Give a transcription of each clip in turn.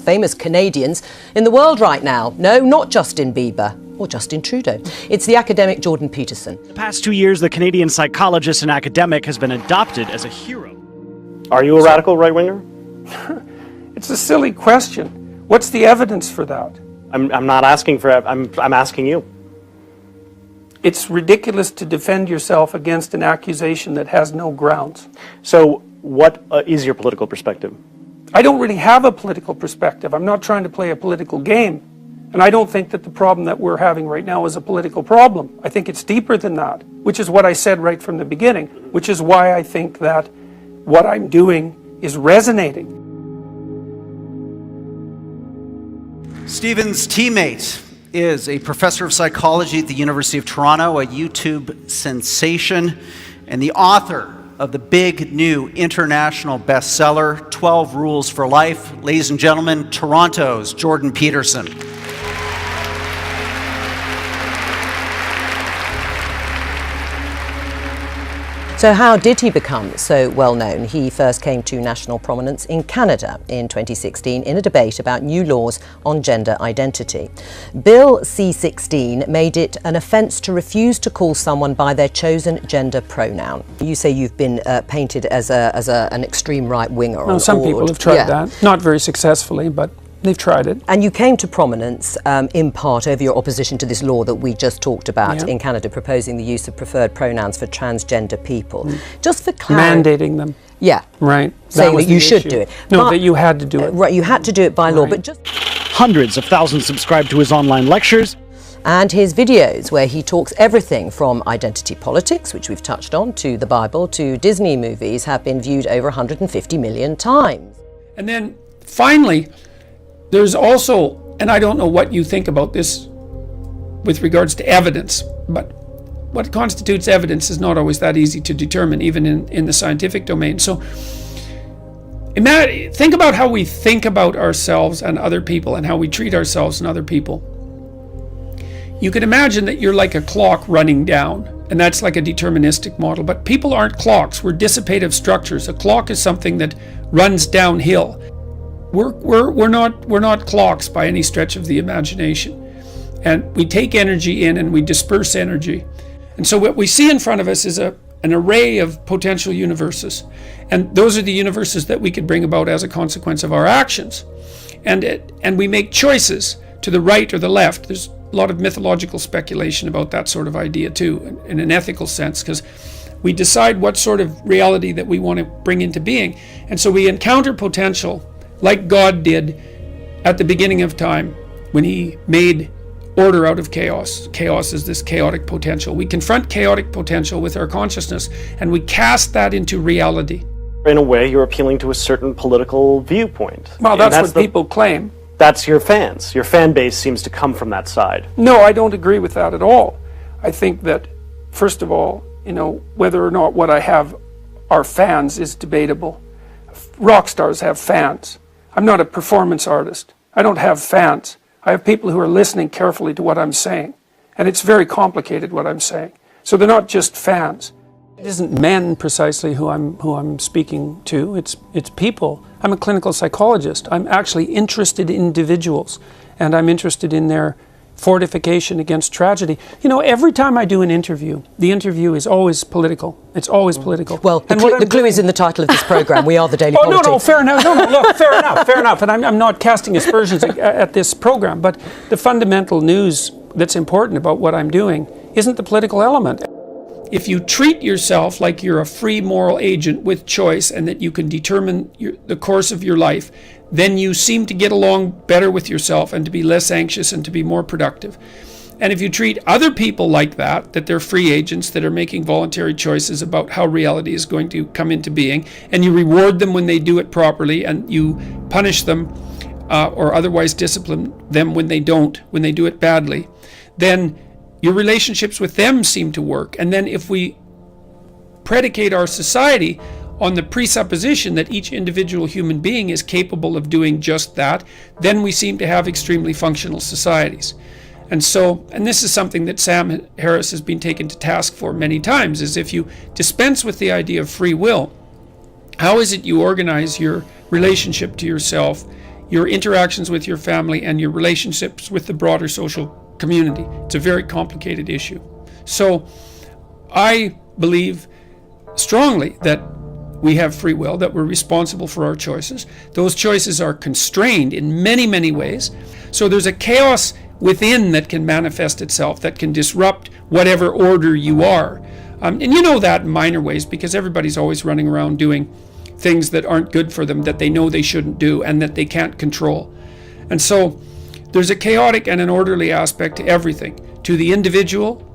most famous Canadians in the world right now. No, not Justin Bieber or Justin Trudeau. It's the academic Jordan Peterson. The past 2 years, the Canadian psychologist and academic has been adopted as a hero. Are you a radical right-winger? It's a silly question. What's the evidence for that? I'm not asking for it. I'm asking you. It's ridiculous to defend yourself against an accusation that has no grounds. So what is your political perspective? I don't really have a political perspective. I'm not trying to play a political game. And I don't think that the problem that we're having right now is a political problem. I think it's deeper than that, which is what I said right from the beginning, which is why I think that what I'm doing is resonating. Stephen's teammate is a professor of psychology at the University of Toronto, a YouTube sensation, and the author of the big new international bestseller, 12 Rules for Life. Ladies and gentlemen, Toronto's Jordan Peterson. So how did he become so well known? He first came to national prominence in Canada in 2016 in a debate about new laws on gender identity. Bill C-16 made it an offence to refuse to call someone by their chosen gender pronoun. You say you've been painted as an extreme right-winger. No, some people have tried that. Not very successfully, but they've tried it. And you came to prominence in part over your opposition to this law that we just talked about in Canada, proposing the use of preferred pronouns for transgender people. Just for clarity. Mandating them. Yeah. Right. Saying that you should do it. No, that you had to do it. Right, you had to do it by law, but just... Hundreds of thousands subscribe to his online lectures. And his videos where he talks everything from identity politics, which we've touched on, to the Bible, to Disney movies, have been viewed over 150 million times. And then finally, there's also, and I don't know what you think about this with regards to evidence, but what constitutes evidence is not always that easy to determine, even in the scientific domain. So think about how we think about ourselves and other people and how we treat ourselves and other people. You can imagine that you're like a clock running down, and that's like a deterministic model, but people aren't clocks. We're dissipative structures. A clock is something that runs downhill. We're not clocks by any stretch of the imagination. And we take energy in and we disperse energy. And so what we see in front of us is an array of potential universes. And those are the universes that we could bring about as a consequence of our actions. And we make choices to the right or the left. There's a lot of mythological speculation about that sort of idea too, in an ethical sense, because we decide what sort of reality that we want to bring into being. And so we encounter potential like God did at the beginning of time when he made order out of chaos. Chaos is this chaotic potential. We confront chaotic potential with our consciousness and we cast that into reality. In a way, you're appealing to a certain political viewpoint. Well, that's what people claim. That's your fans. Your fan base seems to come from that side. No, I don't agree with that at all. I think that, first of all, whether or not what I have are fans is debatable. Rock stars have fans. I'm not a performance artist. I don't have fans. I have people who are listening carefully to what I'm saying. And it's very complicated what I'm saying. So they're not just fans. It isn't men precisely who I'm speaking to. It's people. I'm a clinical psychologist. I'm actually interested in individuals. And I'm interested in their fortification against tragedy. Every time I do an interview, the interview is always political. It's always political. Well, the clue is in the title of this program. We are the Daily Politics. No, fair enough. No, look, fair enough. And I'm not casting aspersions at this program, but the fundamental news that's important about what I'm doing isn't the political element. If you treat yourself like you're a free moral agent with choice and that you can determine the course of your life, then you seem to get along better with yourself and to be less anxious and to be more productive. And if you treat other people like that they're free agents that are making voluntary choices about how reality is going to come into being, and you reward them when they do it properly and you punish them or otherwise discipline them when they don't, when they do it badly, then your relationships with them seem to work. And then if we predicate our society on the presupposition that each individual human being is capable of doing just that, then we seem to have extremely functional societies. And this is something that Sam Harris has been taken to task for many times, is if you dispense with the idea of free will, how is it you organize your relationship to yourself, your interactions with your family and your relationships with the broader social community. It's a very complicated issue. So I believe strongly that we have free will, that we're responsible for our choices. Those choices are constrained in many, many ways. So there's a chaos within that can manifest itself, that can disrupt whatever order you are. And you know that in minor ways, because everybody's always running around doing things that aren't good for them, that they know they shouldn't do and that they can't control. And so there's a chaotic and an orderly aspect to everything, to the individual,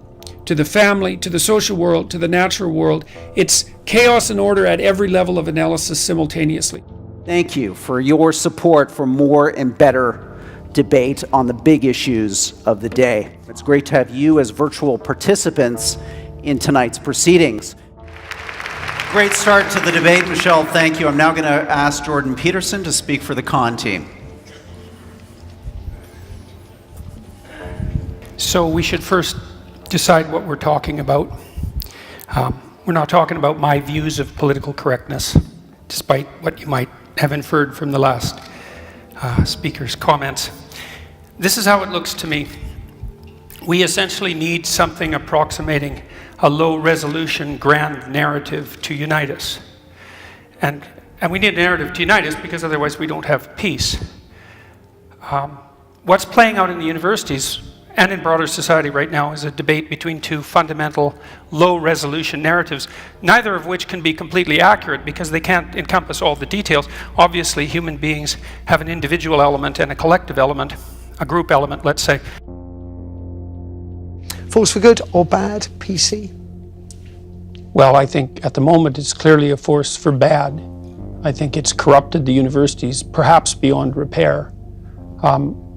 to the family, to the social world, to the natural world. It's chaos and order at every level of analysis simultaneously. Thank you for your support for more and better debate on the big issues of the day. It's great to have you as virtual participants in tonight's proceedings. Great start to the debate, Michelle. Thank you. I'm now going to ask Jordan Peterson to speak for the CON team. So we should first decide what we're talking about. We're not talking about my views of political correctness, despite what you might have inferred from the last speaker's comments. This is how it looks to me. We essentially need something approximating a low-resolution grand narrative to unite us. And we need a narrative to unite us because otherwise we don't have peace. What's playing out in the universities and in broader society right now is a debate between two fundamental low-resolution narratives, neither of which can be completely accurate because they can't encompass all the details. Obviously, human beings have an individual element and a collective element, a group element, let's say. Force for good or bad, PC? Well, I think at the moment it's clearly a force for bad. I think it's corrupted the universities, perhaps beyond repair.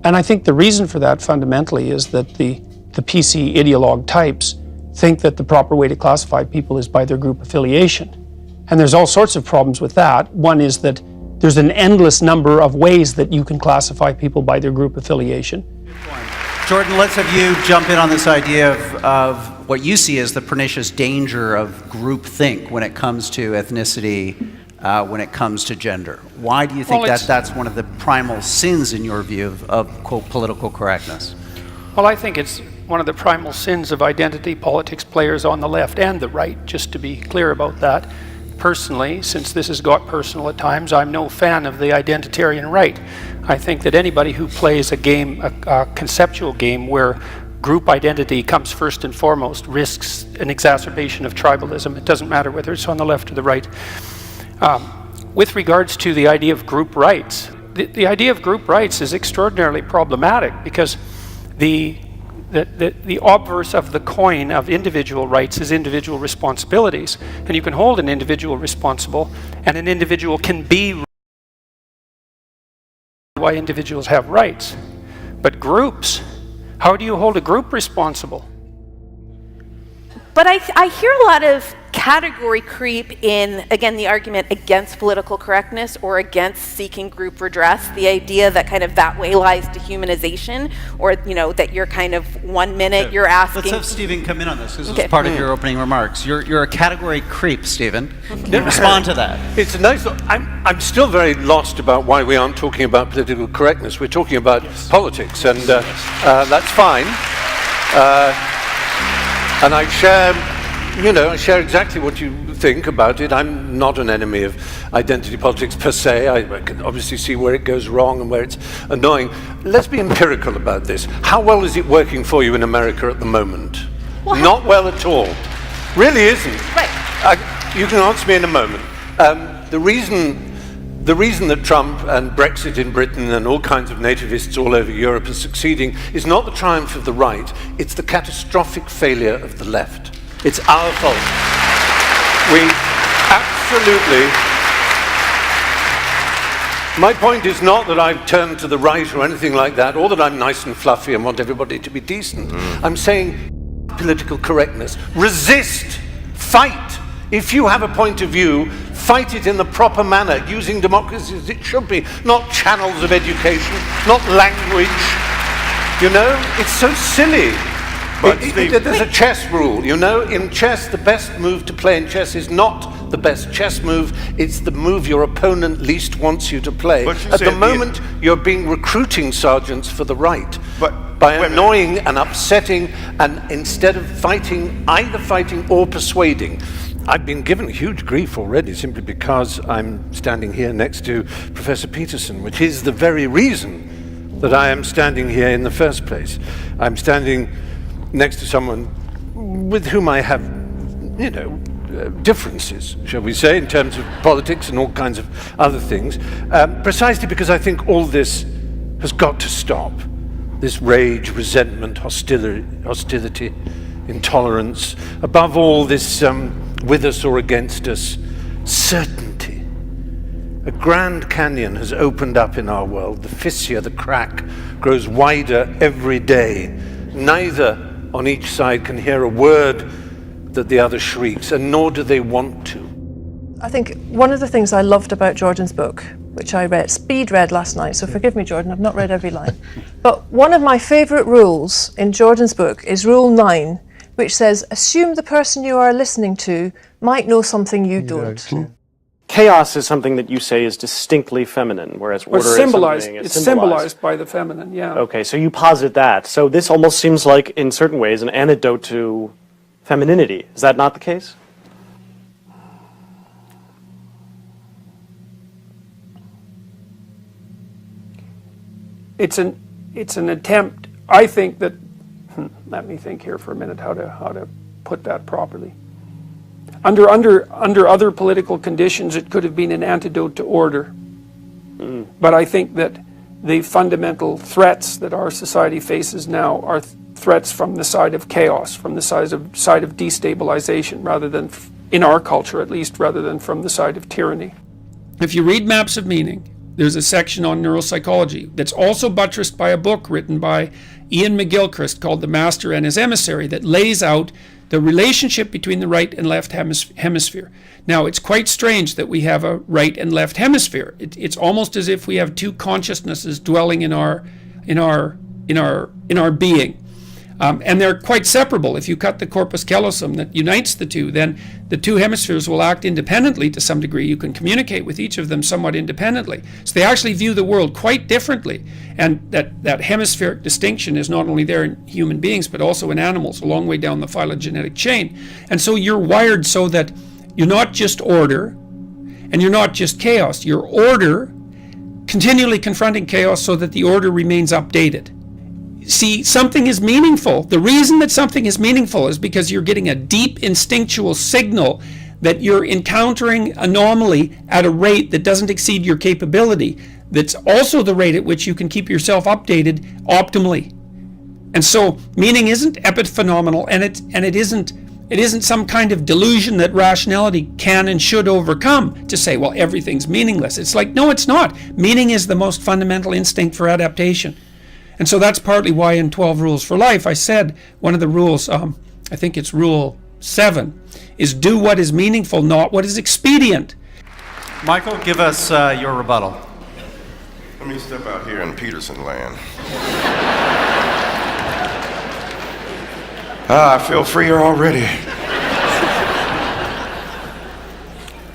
And I think the reason for that fundamentally is that the PC ideologue types think that the proper way to classify people is by their group affiliation. And there's all sorts of problems with that. One is that there's an endless number of ways that you can classify people by their group affiliation. Jordan, let's have you jump in on this idea of what you see as the pernicious danger of groupthink when it comes to ethnicity, when it comes to gender. Why do you think that's one of the primal sins, in your view, of quote, political correctness? Well, I think it's one of the primal sins of identity politics players on the left and the right, just to be clear about that. Personally, since this has got personal at times, I'm no fan of the identitarian right. I think that anybody who plays a game, a conceptual game where group identity comes first and foremost, risks an exacerbation of tribalism. It doesn't matter whether it's on the left or the right. With regards to the idea of group rights, the idea of group rights is extraordinarily problematic because the obverse of the coin of individual rights is individual responsibilities. And you can hold an individual responsible, and an individual can be why individuals have rights. But groups, how do you hold a group responsible? But I hear a lot of category creep in, again, the argument against political correctness or against seeking group redress, the idea that kind of that way lies dehumanization, or, you know, that you're kind of 1 minute you're asking... Let's have Stephen come in on this. This is part of your opening remarks. You're a category creep, Stephen. Respond to that. It's a nice... I'm still very lost about why we aren't talking about political correctness. We're talking about politics, and that's fine. And I share exactly what you think about it. I'm not an enemy of identity politics per se. I can obviously see where it goes wrong and where it's annoying. Let's be empirical about this. How well is it working for you in America at the moment? Well, not well at all. Really isn't. Right. You can answer me in a moment. The reason that Trump and Brexit in Britain and all kinds of nativists all over Europe are succeeding is not the triumph of the right, it's the catastrophic failure of the left. It's our fault. We absolutely... My point is not that I've turned to the right or anything like that, or that I'm nice and fluffy and want everybody to be decent. I'm saying political correctness. Resist. Fight. If you have a point of view, fight it in the proper manner, using democracy as it should be, not channels of education, not language. You know, it's so silly. There's a chess rule, you know. In chess, the best move to play in chess is not the best chess move. It's the move your opponent least wants you to play. At the moment, you're being recruiting sergeants for the right by annoying and upsetting, and instead of fighting, either fighting or persuading. I've been given huge grief already simply because I'm standing here next to Professor Peterson, which is the very reason that I am standing here in the first place. I'm standing next to someone with whom I have, differences, shall we say, in terms of politics and all kinds of other things, precisely because I think all this has got to stop. This rage, resentment, hostility, intolerance, above all this with us or against us, certainty. A grand canyon has opened up in our world. The fissure, the crack, grows wider every day. Neither on each side can hear a word that the other shrieks, and nor do they want to. I think one of the things I loved about Jordan's book, which I speed read last night, so forgive me, Jordan, I've not read every line, but one of my favourite rules in Jordan's book is Rule 9, which says, assume the person you are listening to might know something you don't. Chaos is something that you say is distinctly feminine, whereas order is something... It's symbolized by the feminine, yeah. Okay, so you posit that. So this almost seems like, in certain ways, an antidote to femininity. Is that not the case? It's an attempt, I think that, let me think here for a minute how to put that properly. Under other political conditions, it could have been an antidote to order. But I think that the fundamental threats that our society faces now are threats from the side of chaos, from the side of destabilization, rather than, in our culture at least, rather than from the side of tyranny. If you read Maps of Meaning, there's a section on neuropsychology that's also buttressed by a book written by Ian McGilchrist called The Master and His Emissary that lays out the relationship between the right and left hemisphere. Now, it's quite strange that we have a right and left hemisphere. It's almost as if we have two consciousnesses dwelling in our being. And they're quite separable. If you cut the corpus callosum that unites the two, then the two hemispheres will act independently to some degree. You can communicate with each of them somewhat independently. So they actually view the world quite differently. And that hemispheric distinction is not only there in human beings, but also in animals, a long way down the phylogenetic chain. And so you're wired so that you're not just order, and you're not just chaos. You're order, continually confronting chaos so that the order remains updated. See, something is meaningful. The reason that something is meaningful is because you're getting a deep instinctual signal that you're encountering anomaly at a rate that doesn't exceed your capability. That's also the rate at which you can keep yourself updated optimally. And so meaning isn't epiphenomenal, and it isn't some kind of delusion that rationality can and should overcome to say, well, everything's meaningless. It's like, no, it's not. Meaning is the most fundamental instinct for adaptation. And so that's partly why in 12 Rules for Life, I said one of the rules, I think it's Rule 7, is do what is meaningful, not what is expedient. Michael, give us your rebuttal. Let me step out here in Peterson land. I feel freer already.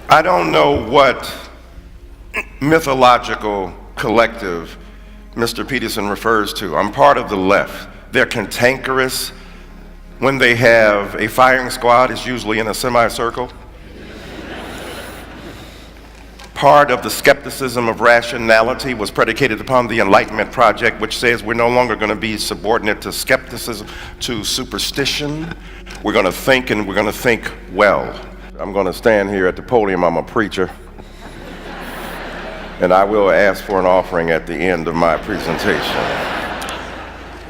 I don't know what mythological collective Mr. Peterson refers to. I'm part of the left. They're cantankerous. When they have a firing squad, it's usually in a semicircle. Part of the skepticism of rationality was predicated upon the Enlightenment Project, which says we're no longer going to be subordinate to skepticism, to superstition. We're going to think, and we're going to think well. I'm going to stand here at the podium. I'm a preacher. And I will ask for an offering at the end of my presentation.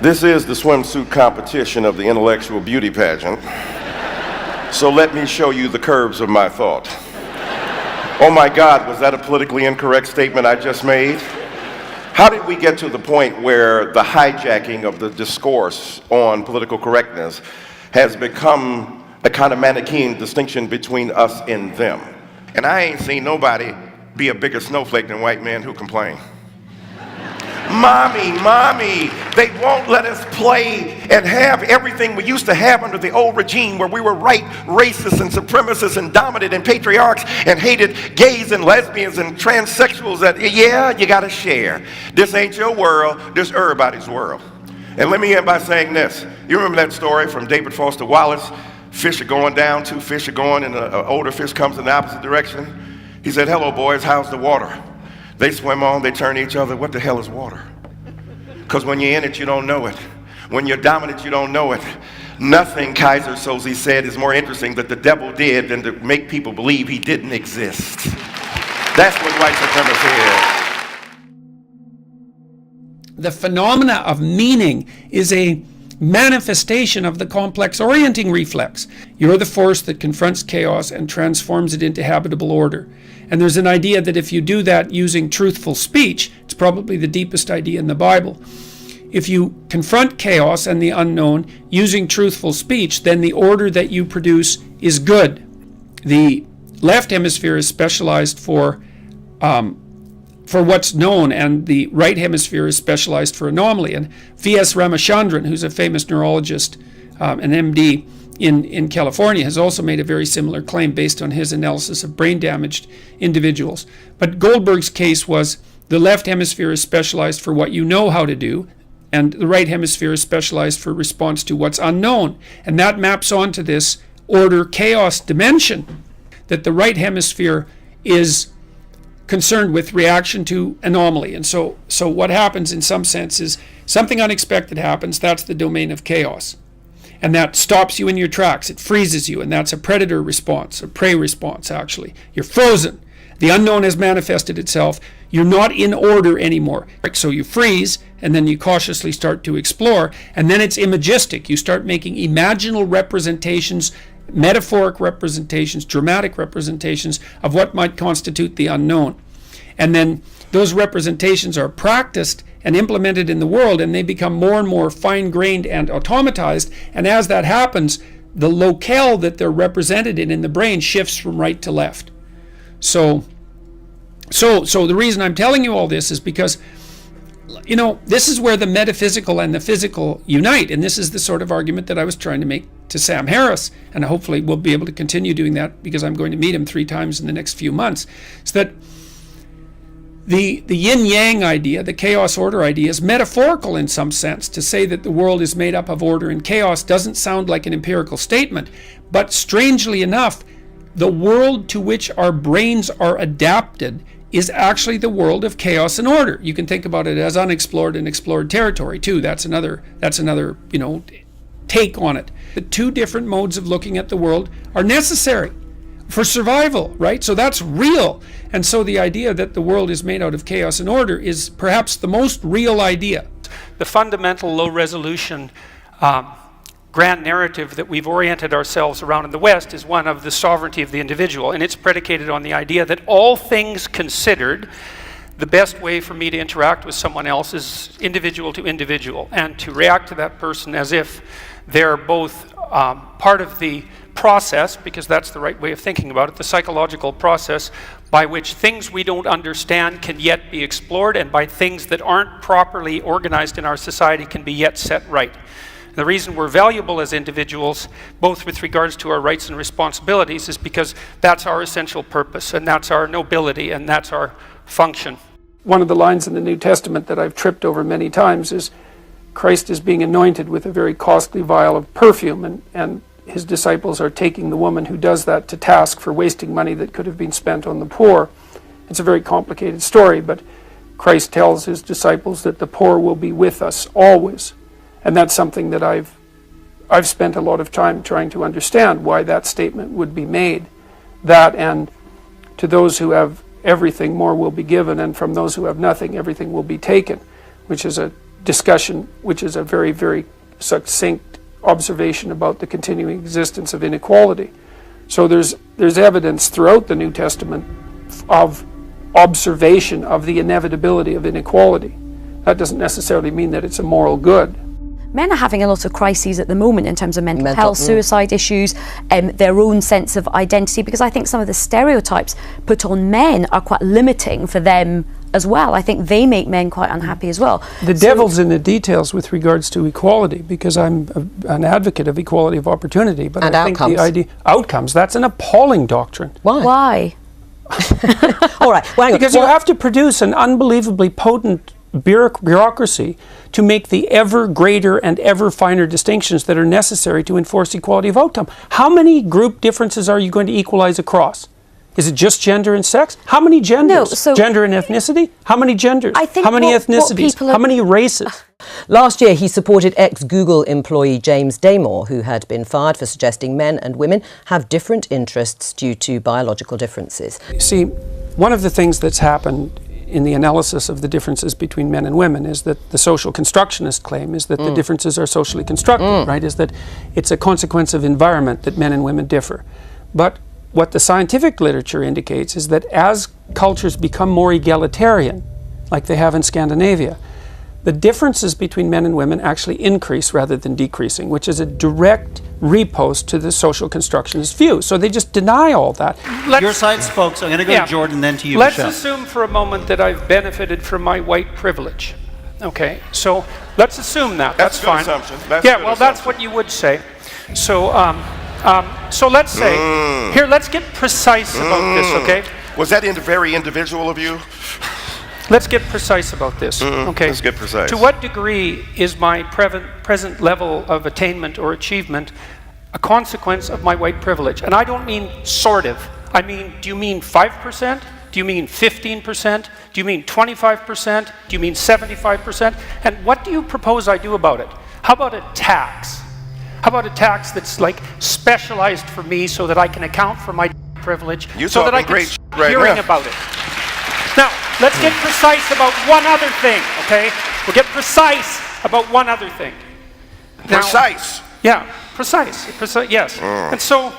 This is the swimsuit competition of the intellectual beauty pageant. So let me show you the curves of my thought. Oh my God, was that a politically incorrect statement I just made? How did we get to the point where the hijacking of the discourse on political correctness has become a kind of Manichaean distinction between us and them? And I ain't seen nobody be a bigger snowflake than white men who complain. Mommy, they won't let us play and have everything we used to have under the old regime where we were right racists and supremacists and dominant and patriarchs and hated gays and lesbians and transsexuals that, yeah, you gotta share. This ain't your world, this everybody's world. And let me end by saying this. You remember that story from David Foster Wallace? Fish are going down, two fish are going, and an older fish comes in the opposite direction. He said, hello boys, how's the water? They swim on, they turn to each other, what the hell is water? Because when you're in it, you don't know it. When you're dominant, you don't know it. Nothing, Kaiser Soze said, is more interesting that the devil did than to make people believe he didn't exist. That's what white supremacy is. The phenomena of meaning is a manifestation of the complex orienting reflex. You're the force that confronts chaos and transforms it into habitable order. And there's an idea that if you do that using truthful speech, it's probably the deepest idea in the Bible. If you confront chaos and the unknown using truthful speech, then the order that you produce is good. The left hemisphere is specialized for what's known, and the right hemisphere is specialized for anomaly. And V.S. Ramachandran, who's a famous neurologist, an MD in California, has also made a very similar claim based on his analysis of brain-damaged individuals. But Goldberg's case was the left hemisphere is specialized for what you know how to do, and the right hemisphere is specialized for response to what's unknown. And that maps onto this order-chaos dimension, that the right hemisphere is concerned with reaction to anomaly. And so what happens in some sense is something unexpected happens, that's the domain of chaos. And that stops you in your tracks, it freezes you, and that's a predator response, a prey response actually. You're frozen. The unknown has manifested itself. You're not in order anymore. So you freeze, and then you cautiously start to explore, and then it's imagistic. You start making imaginal representations, metaphoric representations, dramatic representations of what might constitute the unknown. And then those representations are practiced and implemented in the world, and they become more and more fine-grained and automatized. And as that happens, the locale that they're represented in the brain shifts from right to left. So the reason I'm telling you all this is because, you know, this is where the metaphysical and the physical unite, and this is the sort of argument that I was trying to make to Sam Harris, and hopefully we'll be able to continue doing that because I'm going to meet him 3 times in the next few months. So that the yin-yang idea, the chaos-order idea, is metaphorical in some sense. To say that the world is made up of order and chaos doesn't sound like an empirical statement, but strangely enough, the world to which our brains are adapted is actually the world of chaos and order. You can think about it as unexplored and explored territory too. That's another take on it. The 2 different modes of looking at the world are necessary for survival, right? So that's real. And so the idea that the world is made out of chaos and order is perhaps the most real idea. The fundamental low-resolution grand narrative that we've oriented ourselves around in the West is one of the sovereignty of the individual, and it's predicated on the idea that all things considered, the best way for me to interact with someone else is individual to individual, and to react to that person as if they're both part of the process, because that's the right way of thinking about it, the psychological process by which things we don't understand can yet be explored, and by things that aren't properly organized in our society can be yet set right. The reason we're valuable as individuals, both with regards to our rights and responsibilities, is because that's our essential purpose, and that's our nobility, and that's our function. One of the lines in the New Testament that I've tripped over many times is Christ is being anointed with a very costly vial of perfume, and his disciples are taking the woman who does that to task for wasting money that could have been spent on the poor. It's a very complicated story, but Christ tells his disciples that the poor will be with us always. And that's something that I've spent a lot of time trying to understand why that statement would be made. That, and to those who have everything, more will be given, and from those who have nothing, everything will be taken, which is a discussion, which is a very, very succinct observation about the continuing existence of inequality. So there's evidence throughout the New Testament of observation of the inevitability of inequality. That doesn't necessarily mean that it's a moral good. Men are having a lot of crises at the moment in terms of mental health, suicide issues, their own sense of identity, because I think some of the stereotypes put on men are quite limiting for them as well. I think they make men quite unhappy as well. The devil's in the details with regards to equality, because I'm an advocate of equality of opportunity. But I think the idea outcomes, that's an appalling doctrine. Why? All right. Well, because you have to produce an unbelievably potent bureaucracy to make the ever greater and ever finer distinctions that are necessary to enforce equality of outcome. How many group differences are you going to equalize across? Is it just gender and sex? How many genders? No, gender and ethnicity? How many genders? How many ethnicities? How many races? Last year, he supported ex-Google employee James Damore, who had been fired for suggesting men and women have different interests due to biological differences. You see, one of the things that's happened in the analysis of the differences between men and women is that the social constructionist claim is that the differences are socially constructed, right? Is that it's a consequence of environment that men and women differ. But what the scientific literature indicates is that as cultures become more egalitarian, like they have in Scandinavia, the differences between men and women actually increase rather than decreasing, which is a direct repost to the social constructionist view. So they just deny all that. Your side spoke, so I'm going to go to Jordan, then to you, Let's Michelle. assume for a moment that I've benefited from my white privilege. Okay, so let's assume that. That's fine. Assumption. That's what you would say. So, so let's say, here, let's get precise about this, okay? Was that very individual of you? Let's get precise about this, okay? Let's get precise. To what degree is my present level of attainment or achievement a consequence of my white privilege? And I don't mean sort of. I mean, do you mean 5%? Do you mean 15%? Do you mean 25%? Do you mean 75%? And what do you propose I do about it? How about a tax? How about a tax that's like specialized for me so that I can account for my privilege, so that I can start hearing about it? Now, let's get precise about one other thing, okay? We'll get precise about one other thing. Now, Precise? Yeah, precise, yes. And so,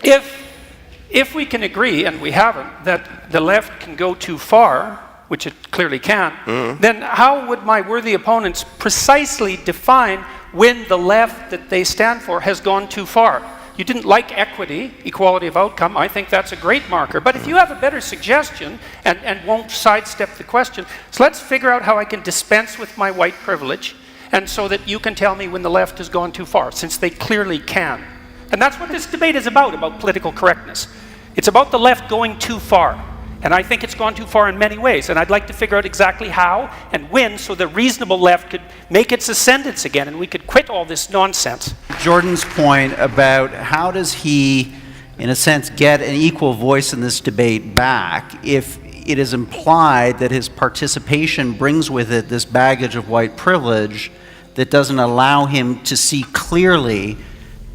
if we can agree, and we haven't, that the left can go too far, which it clearly can, then how would my worthy opponents precisely define when the left that they stand for has gone too far? You didn't like equity, equality of outcome. I think that's a great marker. But if you have a better suggestion and won't sidestep the question, so let's figure out how I can dispense with my white privilege, and so that you can tell me when the left has gone too far, since they clearly can. And that's what this debate is about political correctness. It's about the left going too far. And I think it's gone too far in many ways. And I'd like to figure out exactly how and when, so the reasonable left could make its ascendance again and we could quit all this nonsense. Jordan's point about how does he, in a sense, get an equal voice in this debate back if it is implied that his participation brings with it this baggage of white privilege that doesn't allow him to see clearly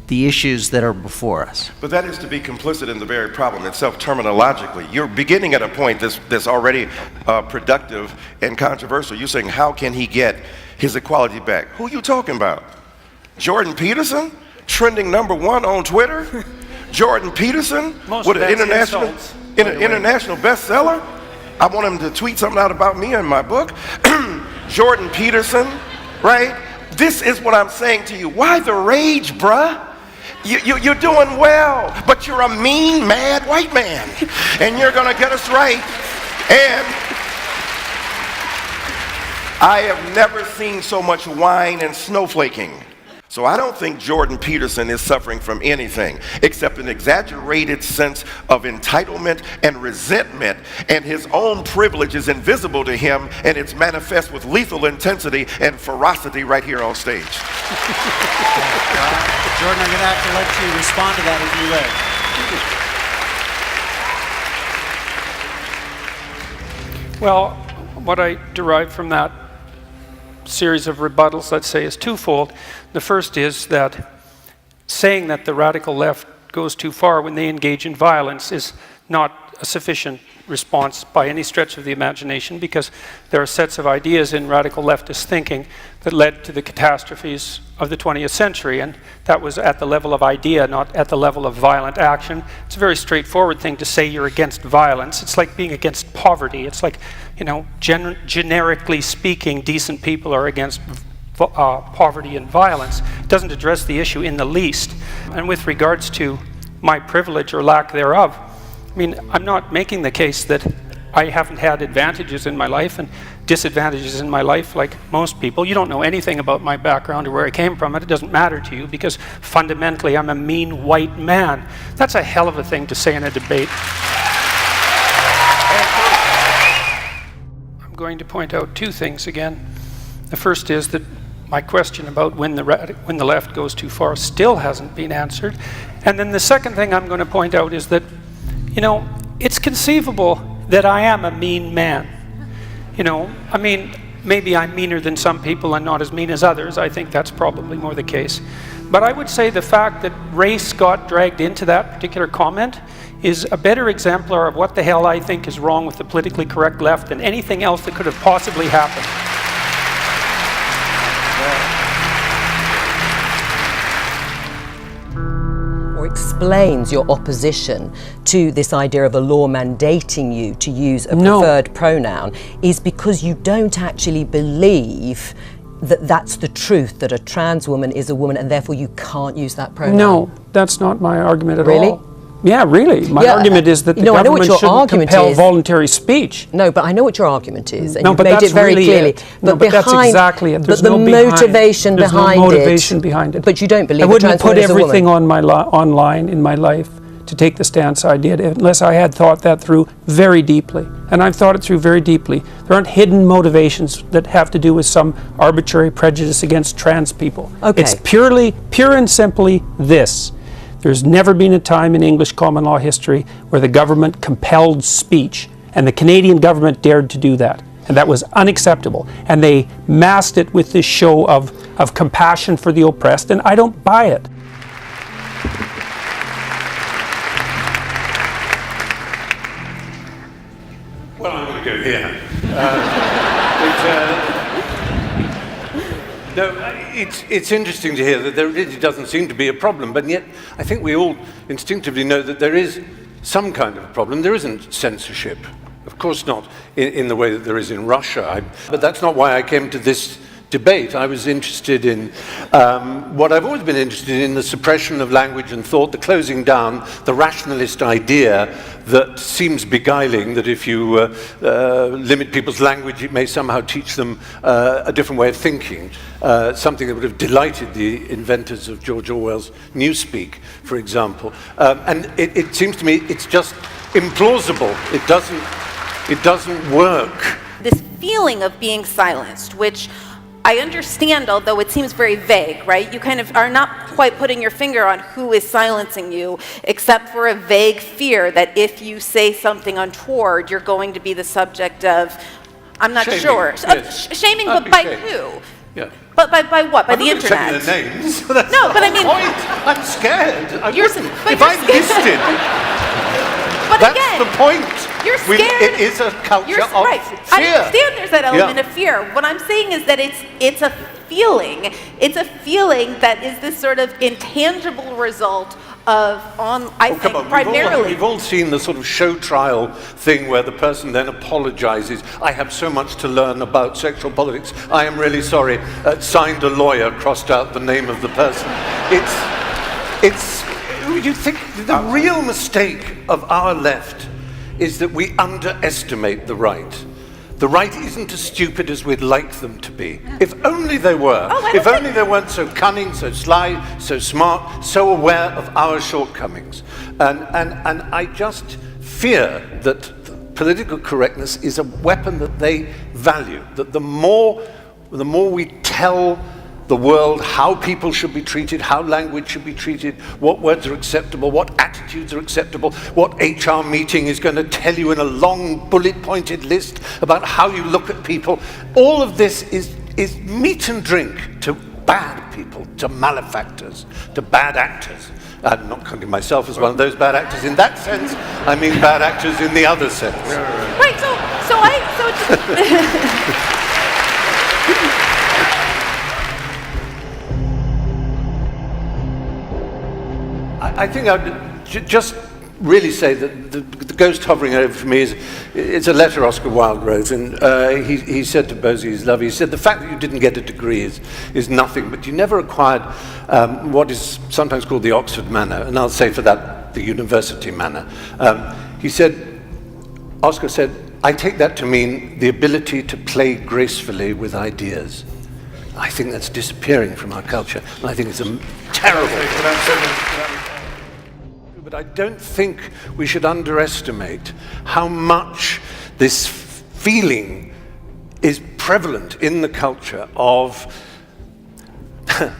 the issues that are before us. But that is to be complicit in the very problem itself terminologically. You're beginning at a point that's already productive and controversial. You're saying, how can he get his equality back? Who are you talking about? Jordan Peterson? Trending #1 on Twitter? Jordan Peterson? With an international bestseller? I want him to tweet something out about me in my book. Jordan Peterson, right? This is what I'm saying to you. Why the rage, bruh? You're doing well, but you're a mean, mad white man. And you're going to get us right. And I have never seen so much whine and snowflaking. So I don't think Jordan Peterson is suffering from anything except an exaggerated sense of entitlement and resentment, and his own privilege is invisible to him, and it's manifest with lethal intensity and ferocity right here on stage. Jordan, I'm going to have to let you respond to that if you live. Well, what I derive from that series of rebuttals, let's say, is twofold. The first is that saying that the radical left goes too far when they engage in violence is not a sufficient response by any stretch of the imagination, because there are sets of ideas in radical leftist thinking that led to the catastrophes of the 20th century, and that was at the level of idea, not at the level of violent action. It's a very straightforward thing to say you're against violence. It's like being against poverty. It's like, you know, generically speaking, decent people are against poverty and violence. It doesn't address the issue in the least. And with regards to my privilege or lack thereof, I mean, I'm not making the case that I haven't had advantages in my life and disadvantages in my life like most people. You don't know anything about my background or where I came from, and it doesn't matter to you because fundamentally I'm a mean white man. That's a hell of a thing to say in a debate. I'm going to point out two things again. The first is that my question about when the left goes too far still hasn't been answered. And then the second thing I'm going to point out is that, you know, it's conceivable that I am a mean man. You know, I mean, maybe I'm meaner than some people and not as mean as others. I think that's probably more the case. But I would say the fact that race got dragged into that particular comment is a better exemplar of what the hell I think is wrong with the politically correct left than anything else that could have possibly happened. Explains your opposition to this idea of a law mandating you to use a preferred pronoun is because you don't actually believe that that's the truth, that a trans woman is a woman and therefore you can't use that pronoun. No, that's not my argument at really? all. Yeah, really. My argument is that the government shouldn't compel voluntary speech. No, but I know what your argument is, and no, you've but made that's it very really clearly. it. No, but that's exactly it. There's no motivation There's behind no motivation behind it. But you don't believe I wouldn't have put everything on online in my life to take the stance I did unless I had thought that through very deeply. And I've thought it through very deeply. There aren't hidden motivations that have to do with some arbitrary prejudice against trans people. Okay. It's pure and simply this. There's never been a time in English common law history where the government compelled speech, and the Canadian government dared to do that. And that was unacceptable. And they masked it with this show of compassion for the oppressed, and I don't buy it. Well, I'm going to go here. No, it's interesting to hear that there really doesn't seem to be a problem, but yet I think we all instinctively know that there is some kind of problem. There isn't censorship. Of course not in the way that there is in Russia. But that's not why I came to this debate. I was interested in what I've always been interested in, the suppression of language and thought, the closing down, the rationalist idea that seems beguiling, that if you limit people's language, it may somehow teach them a different way of thinking, something that would have delighted the inventors of George Orwell's Newspeak, for example. And it seems to me it's just implausible. It doesn't work. This feeling of being silenced, which I understand, although it seems very vague, right? You kind of are not quite putting your finger on who is silencing you, except for a vague fear that if you say something untoward, you're going to be the subject of, I'm not Shaming, sure. yes. Shaming, but by who? Yeah. But by what? By I'm the not internet? saying their names. That's no, not but I the mean, point. I'm scared. If I'm listed. But that's again, the point. You're scared. It is a culture of right. fear. I understand there's that element of fear. What I'm saying is that it's a feeling. It's a feeling that is this sort of intangible result of I think primarily. We've all seen the sort of show trial thing where the person then apologizes. I have so much to learn about sexual politics. I am really sorry. Signed a lawyer, crossed out the name of the person. You think the real mistake of our left is that we underestimate the right. The right isn't as stupid as we'd like them to be. If only they were. If only they weren't so cunning, so sly, so smart, so aware of our shortcomings. And I just fear that political correctness is a weapon that they value. That the more we tell the world how people should be treated, how language should be treated, what words are acceptable, what attitudes are acceptable, what HR meeting is going to tell you in a long bullet-pointed list about how you look at people. All of this is meat and drink to bad people, to malefactors, to bad actors. I'm not counting myself as one of those bad actors in that sense. I mean bad actors in the other sense. Right, I think I'd just really say that the ghost hovering over me it's a letter Oscar Wilde wrote, and he said to Bosie, his lover, he said, the fact that you didn't get a degree is nothing, but you never acquired what is sometimes called the Oxford manner, and I'll say for that, the university manner. Oscar said, I take that to mean the ability to play gracefully with ideas. I think that's disappearing from our culture, and I think it's a terrible thing. But I don't think we should underestimate how much this feeling is prevalent in the culture of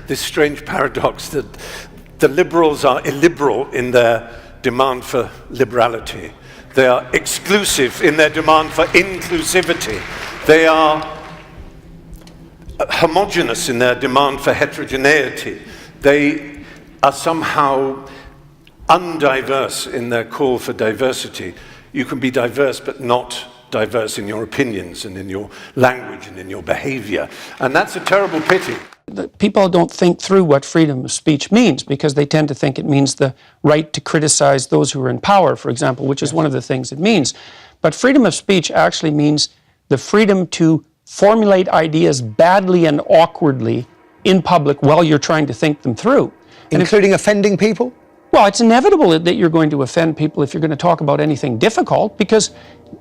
this strange paradox that the liberals are illiberal in their demand for liberality. They are exclusive in their demand for inclusivity. They are homogeneous in their demand for heterogeneity. They are somehow undiverse in their call for diversity. You can be diverse but not diverse in your opinions and in your language and in your behavior. And that's a terrible pity. People don't think through what freedom of speech means because they tend to think it means the right to criticize those who are in power, for example, which is one of the things it means. But freedom of speech actually means the freedom to formulate ideas badly and awkwardly in public while you're trying to think them through. Including offending people? Well, it's inevitable that you're going to offend people if you're going to talk about anything difficult, because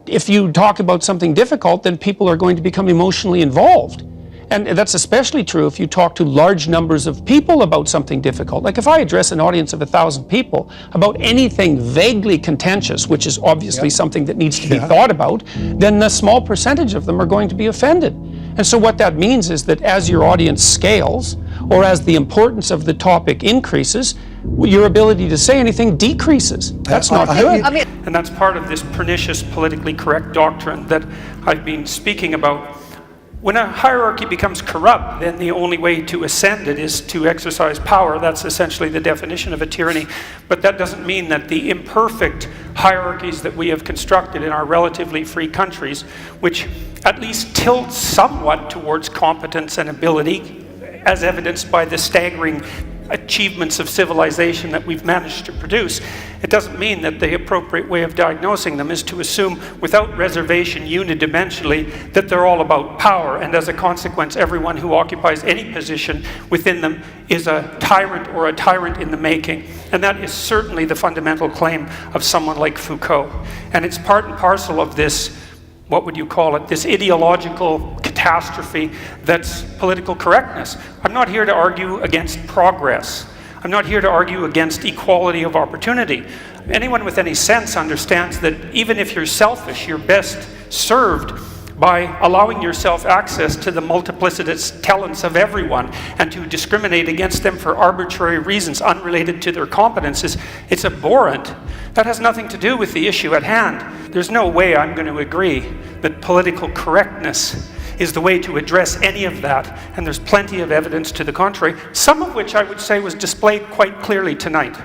if you talk about something difficult, then people are going to become emotionally involved. And that's especially true if you talk to large numbers of people about something difficult. Like if I address an audience of 1,000 people about anything vaguely contentious, which is obviously something that needs to be thought about, then a small percentage of them are going to be offended. And so what that means is that as your audience scales, or as the importance of the topic increases, your ability to say anything decreases. That's not good. And that's part of this pernicious politically correct doctrine that I've been speaking about. When a hierarchy becomes corrupt, then the only way to ascend it is to exercise power. That's essentially the definition of a tyranny. But that doesn't mean that the imperfect hierarchies that we have constructed in our relatively free countries, which at least tilt somewhat towards competence and ability, as evidenced by the staggering achievements of civilization that we've managed to produce, it doesn't mean that the appropriate way of diagnosing them is to assume without reservation unidimensionally that they're all about power, and as a consequence everyone who occupies any position within them is a tyrant or a tyrant in the making. And that is certainly the fundamental claim of someone like Foucault. And it's part and parcel of this, what would you call it, this ideological catastrophe that's political correctness. I'm not here to argue against progress. I'm not here to argue against equality of opportunity. Anyone with any sense understands that even if you're selfish, you're best served by allowing yourself access to the multiplicitous talents of everyone, and to discriminate against them for arbitrary reasons unrelated to their competences. It's abhorrent. That has nothing to do with the issue at hand. There's no way I'm going to agree that political correctness is the way to address any of that, and there's plenty of evidence to the contrary, some of which I would say was displayed quite clearly tonight.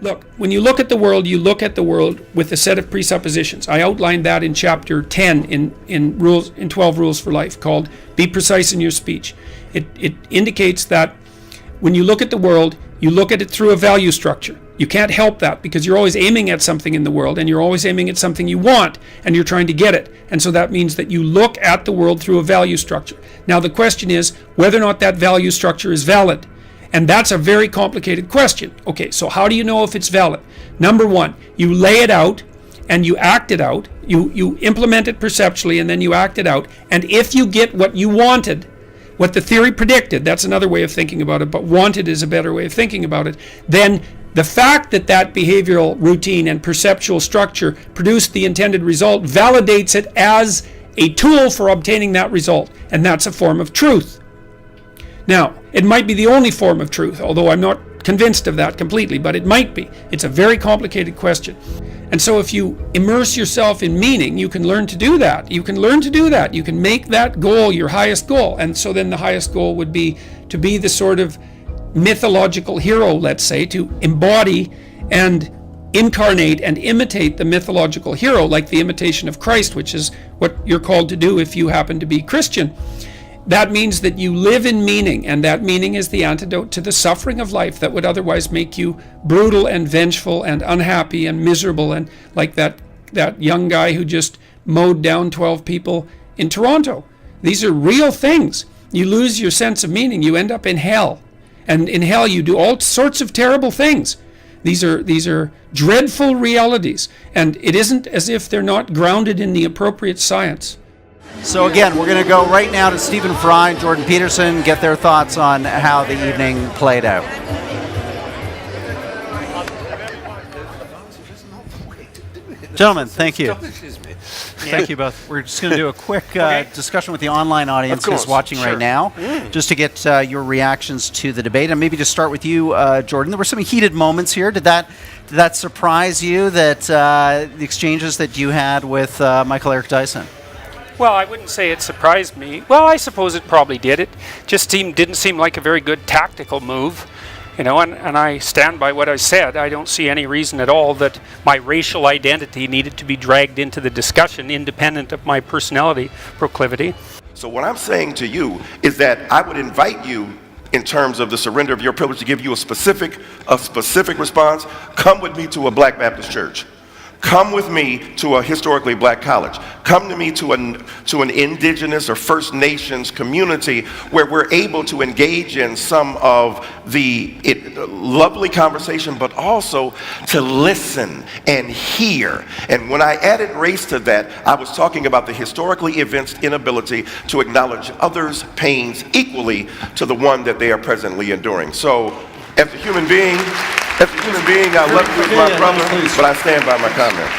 Look, when you look at the world, you look at the world with a set of presuppositions. I outlined that in chapter 10 in 12 Rules for Life, called Be Precise in Your Speech. It indicates that when you look at the world, you look at it through a value structure. You can't help that because you're always aiming at something in the world, and you're always aiming at something you want, and you're trying to get it. And so that means that you look at the world through a value structure. Now the question is whether or not that value structure is valid. And that's a very complicated question. Okay, so how do you know if it's valid? Number one, you lay it out and you act it out. You implement it perceptually and then you act it out. And if you get what you wanted, what the theory predicted, that's another way of thinking about it, but wanted is a better way of thinking about it, then the fact that that behavioral routine and perceptual structure produced the intended result validates it as a tool for obtaining that result. And that's a form of truth. Now, it might be the only form of truth, although I'm not convinced of that completely, but it might be. It's a very complicated question. And so if you immerse yourself in meaning, you can learn to do that. You can learn to do that. You can make that goal your highest goal. And so then the highest goal would be to be the sort of mythological hero, let's say, to embody and incarnate and imitate the mythological hero, like the imitation of Christ, which is what you're called to do if you happen to be Christian. That means that you live in meaning, and that meaning is the antidote to the suffering of life that would otherwise make you brutal and vengeful and unhappy and miserable, and like that young guy who just mowed down 12 people in Toronto. These are real things. You lose your sense of meaning, you end up in hell. And in hell you do all sorts of terrible things. These are dreadful realities, and it isn't as if they're not grounded in the appropriate science. So again, we're going to go right now to Stephen Fry and Jordan Peterson, get their thoughts on how the evening played out. Gentlemen, thank you. Thank you both. We're just going to do a quick discussion with the online audience who's watching right now, just to get your reactions to the debate. And maybe just start with you, Jordan. There were some heated moments here. Did that surprise you, that the exchanges that you had with Michael Eric Dyson? Well, I wouldn't say it surprised me. Well, I suppose it probably did. It just didn't seem like a very good tactical move. You know, and I stand by what I said. I don't see any reason at all that my racial identity needed to be dragged into the discussion, independent of my personality proclivity. So what I'm saying to you is that I would invite you, in terms of the surrender of your privilege, to give you a specific response. Come with me to a Black Baptist church. Come with me to a historically black college. Come to me to an indigenous or First Nations community where we're able to engage in some of the lovely conversation, but also to listen and hear. And when I added race to that, I was talking about the historically evinced inability to acknowledge others' pains equally to the one that they are presently enduring. So, as a human being, I love you as my brother, but I stand by my comment.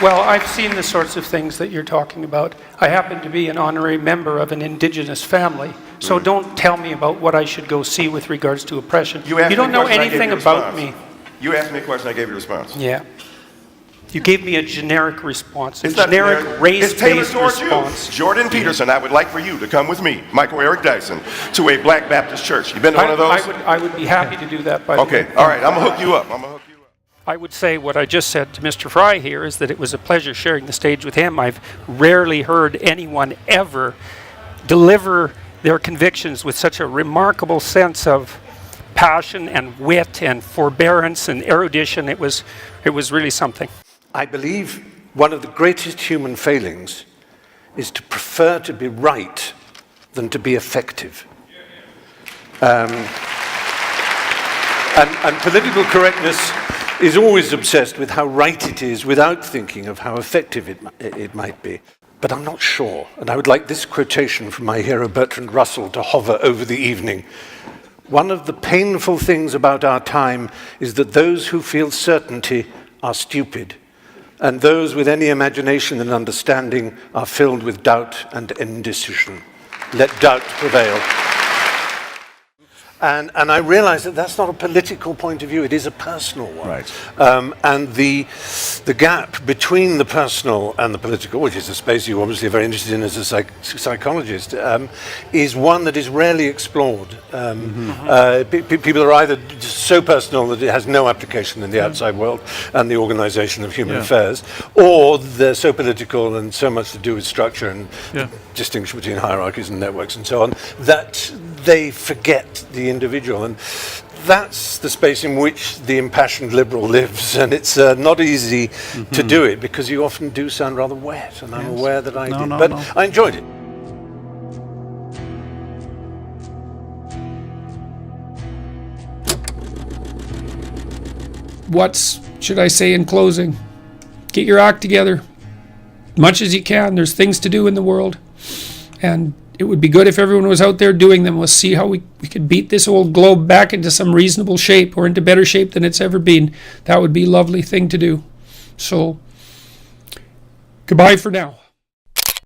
Well, I've seen the sorts of things that you're talking about. I happen to be an honorary member of an indigenous family, so don't tell me about what I should go see with regards to oppression. You don't know anything about me. You asked me a question, I gave you a response. Yeah. You gave me a generic response, it's a generic race-based response. Jordan Peterson, I would like for you to come with me, Michael Eric Dyson, to a Black Baptist church. You been to one of those? I would be happy to do that, by the way. Okay, all right, I'm going to hook you up. I would say what I just said to Mr. Fry here is that it was a pleasure sharing the stage with him. I've rarely heard anyone ever deliver their convictions with such a remarkable sense of passion and wit and forbearance and erudition. It was really something. I believe one of the greatest human failings is to prefer to be right than to be effective. And political correctness is always obsessed with how right it is without thinking of how effective it might be. But I'm not sure, and I would like this quotation from my hero Bertrand Russell to hover over the evening. One of the painful things about our time is that those who feel certainty are stupid, and those with any imagination and understanding are filled with doubt and indecision. Let doubt prevail. And I realize that that's not a political point of view, it is a personal one. Right. And the gap between the personal and the political, which is a space you obviously are very interested in as a psychologist, is one that is rarely explored. People are either so personal that it has no application in the outside world and the organization of human affairs, or they're so political and so much to do with structure and distinction between hierarchies and networks and so on, that they forget the individual. And that's the space in which the impassioned liberal lives, and it's not easy to do it because you often do sound rather wet, and I'm aware that I did, but I enjoyed it. What should I say in closing? Get your act together, much as you can. There's things to do in the world, and it would be good if everyone was out there doing them. Let's see how we could beat this old globe back into some reasonable shape, or into better shape than it's ever been. That would be a lovely thing to do. So, goodbye for now.